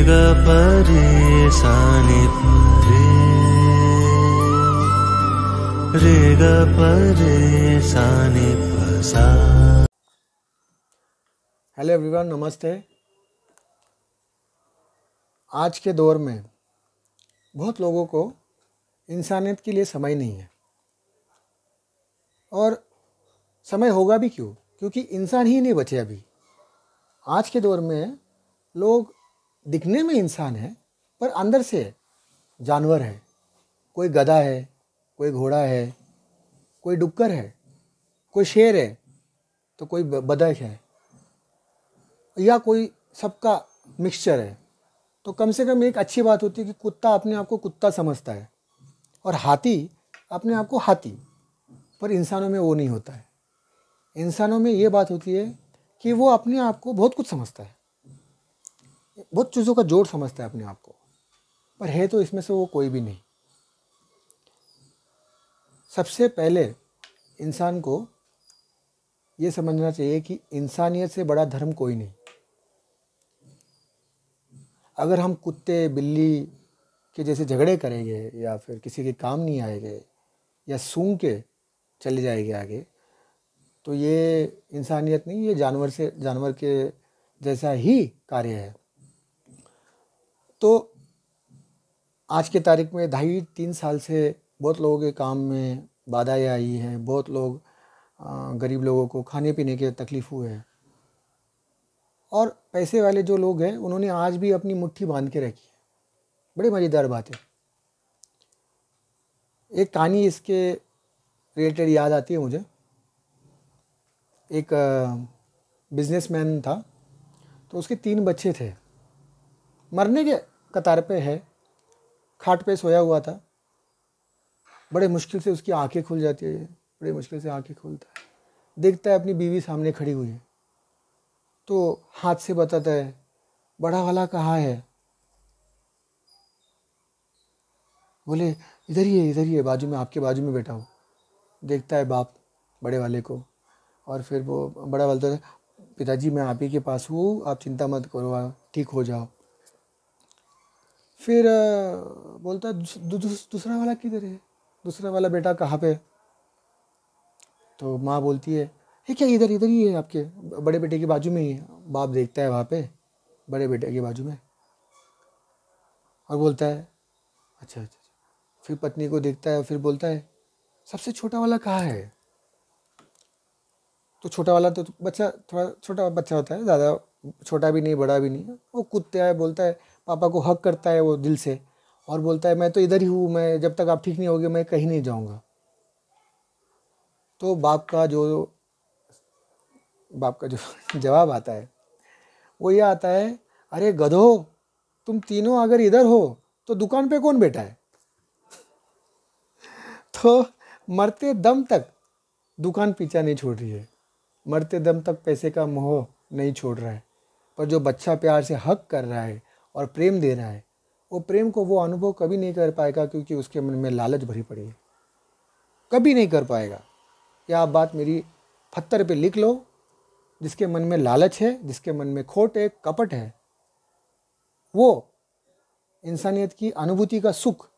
ग परे सा नि रे ग परे सा नि प सा। हेलो एवरीवन, नमस्ते। आज के दौर में बहुत लोगों को इंसानियत के लिए समय नहीं है, और समय होगा भी क्यों, क्योंकि इंसान ही नहीं बचे अभी। आज के दौर में लोग दिखने में इंसान है पर अंदर से जानवर है। कोई गधा है, कोई घोड़ा है, कोई डुक्कर है, कोई शेर है, तो कोई बतख है, या कोई सबका मिक्सचर है। तो कम से कम एक अच्छी बात होती है कि कुत्ता अपने आप को कुत्ता समझता है और हाथी अपने आप को हाथी, पर इंसानों में वो नहीं होता है। इंसानों में ये बात होती है कि वो अपने आप को बहुत कुछ समझता है, बहुत चीज़ों का जोड़ समझता है अपने आप को, पर है तो इसमें से वो कोई भी नहीं। सबसे पहले इंसान को ये समझना चाहिए कि इंसानियत से बड़ा धर्म कोई नहीं। अगर हम कुत्ते बिल्ली के जैसे झगड़े करेंगे या फिर किसी के काम नहीं आएंगे या सूंघ के चले जाएंगे आगे, तो ये इंसानियत नहीं, ये जानवर के जैसा ही कार्य है। तो आज के तारीख में 2.5-3 साल से बहुत लोगों के काम में बाधाएं आई हैं। बहुत लोग गरीब लोगों को खाने पीने के तकलीफ हुए हैं, और पैसे वाले जो लोग हैं उन्होंने आज भी अपनी मुट्ठी बांध के रखी है। बड़ी मज़ेदार बात है। एक कहानी इसके रिलेटेड याद आती है मुझे। एक बिजनेसमैन था, तो उसके 3 बच्चे थे। मरने के कतार पे है, खाट पे सोया हुआ था। बड़े मुश्किल से उसकी आंखें खुल जाती है, बड़े मुश्किल से आंखें खुलता है, देखता है अपनी बीवी सामने खड़ी हुई है। तो हाथ से बताता है, बड़ा वाला कहाँ है? बोले इधर ही है, बाजू में, आपके बाजू में बैठा हो। देखता है बाप बड़े वाले को, और फिर वो बड़ा बोलता है, पिताजी मैं आप ही के पास हूँ, आप चिंता मत करो, आप ठीक हो जाओ। फिर बोलता है दूसरा वाला किधर है? दूसरा वाला बेटा कहाँ पे? तो माँ बोलती है, ये क्या, इधर ही है, आपके बड़े बेटे के बाजू में ही है। बाप देखता है वहाँ पे बड़े बेटे के बाजू में, और बोलता है अच्छा। फिर पत्नी को देखता है, फिर बोलता है, सबसे छोटा वाला कहाँ है? तो छोटा वाला तो बच्चा, थोड़ा छोटा बच्चा होता है, ज़्यादा छोटा भी नहीं बड़ा भी नहीं, वो कूदता है, बोलता है, पापा को हक करता है वो दिल से, और बोलता है मैं तो इधर ही हूँ, मैं जब तक आप ठीक नहीं होगे मैं कहीं नहीं जाऊँगा। तो बाप का जो जवाब आता है वो ये आता है, अरे गधो, तुम तीनों अगर इधर हो तो दुकान पे कौन बैठा है? तो मरते दम तक दुकान पीछा नहीं छोड़ रही है, मरते दम तक पैसे का मोह नहीं छोड़ रहा है, पर जो बच्चा प्यार से हक कर रहा है और प्रेम दे रहा है, वो प्रेम को वो अनुभव कभी नहीं कर पाएगा, क्योंकि उसके मन में लालच भरी पड़ी है। कभी नहीं कर पाएगा। या आप बात मेरी पत्थर पे लिख लो, जिसके मन में लालच है, जिसके मन में खोट है, कपट है, वो इंसानियत की अनुभूति का सुख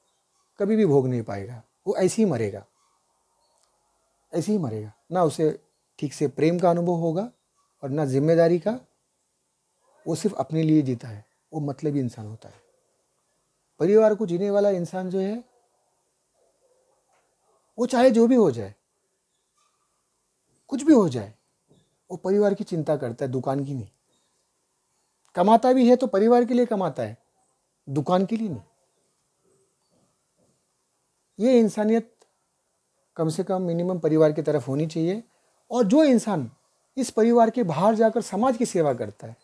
कभी भी भोग नहीं पाएगा। वो ऐसे ही मरेगा, ऐसे ही मरेगा। ना उसे ठीक से प्रेम का अनुभव होगा और ना जिम्मेदारी का। वो सिर्फ अपने लिए जीता है, वो मतलबी इंसान होता है। परिवार को जीने वाला इंसान जो है, वो चाहे जो भी हो जाए, कुछ भी हो जाए, वो परिवार की चिंता करता है, दुकान की नहीं। कमाता भी है तो परिवार के लिए कमाता है, दुकान के लिए नहीं। ये इंसानियत कम से कम मिनिमम परिवार की तरफ होनी चाहिए। और जो इंसान इस परिवार के बाहर जाकर समाज की सेवा करता है,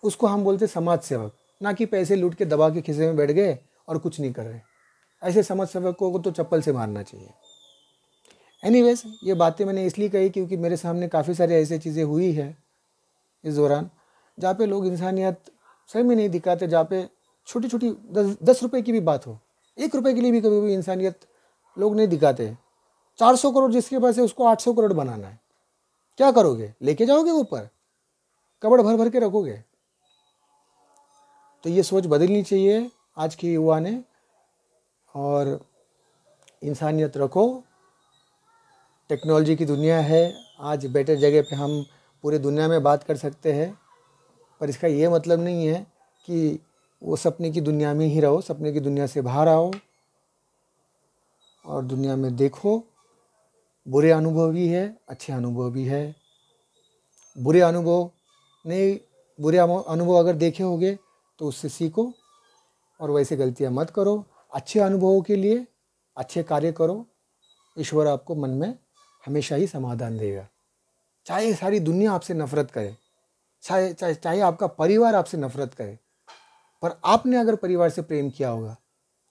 उसको हम बोलते समाज सेवक। ना कि पैसे लूट के दबा के खिसे में बैठ गए और कुछ नहीं कर रहे। ऐसे समाज सेवकों को तो चप्पल से मारना चाहिए। एनीवेज, ये बातें मैंने इसलिए कही क्योंकि मेरे सामने काफ़ी सारी ऐसी चीज़ें हुई है इस दौरान, जहाँ पे लोग इंसानियत सही में नहीं दिखाते, जहाँ पे छोटी छोटी 10 रुपए की भी बात हो, 1 रुपए के लिए भी कभी भी इंसानियत लोग नहीं दिखाते। 400 करोड़ जिसके पास है उसको 800 करोड़ बनाना है, क्या करोगे? लेके जाओगे ऊपर, कबड़ भर भर के रखोगे? तो ये सोच बदलनी चाहिए आज के युवा ने, और इंसानियत रखो। टेक्नोलॉजी की दुनिया है, आज बेटर जगह पे हम पूरे दुनिया में बात कर सकते हैं, पर इसका ये मतलब नहीं है कि वो सपने की दुनिया में ही रहो। सपने की दुनिया से बाहर आओ और दुनिया में देखो। बुरे अनुभव भी है, अच्छे अनुभव भी है। बुरे अनुभव अगर देखे होगे तो उससे सीखो और वैसे गलतियां मत करो। अच्छे अनुभवों के लिए अच्छे कार्य करो, ईश्वर आपको मन में हमेशा ही समाधान देगा। चाहे सारी दुनिया आपसे नफरत करे, चाहे आपका परिवार आपसे नफरत करे, पर आपने अगर परिवार से प्रेम किया होगा,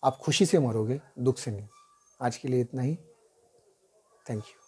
आप खुशी से मरोगे, दुख से नहीं। आज के लिए इतना ही। Thank you.